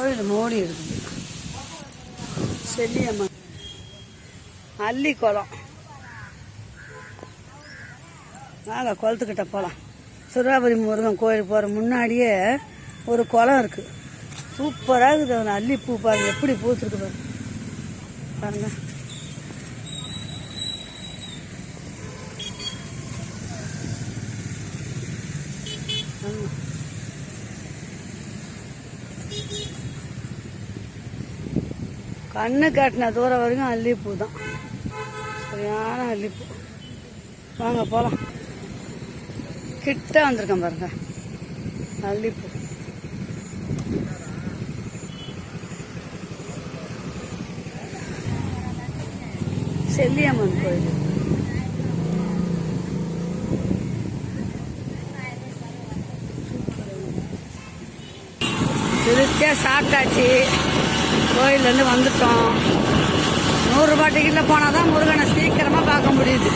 கோயில் மூடி இருக்குது. செல்லியம்மன் அள்ளி குளம். வாங்க குளத்துக்கிட்ட போகலாம். சுறாபுரி முருகன் கோயில் போகிற முன்னாடியே ஒரு குளம் இருக்குது. சூப்பராக இருக்குது. அவன் அள்ளி பூ பாருங்க எப்படி பூத்துருக்கு பாருங்க. கண்ணு காட்டின தூரம் வரைக்கும் அல்லிப்பூ தான். சரியான அல்லிப்பூ. வாங்க போகலாம். கிட்ட வந்திருக்கேன் பாருங்க அல்லிப்பூ. செல்லியம்மன் கோயில். திருச்சியா சாப்பிட்டாச்சு. கோயிலேருந்து வந்துட்டோம். 100 ரூபாய் டிக்கெட்டில் போனால் தான் முருகனை சீக்கிரமாக பார்க்க முடியுது.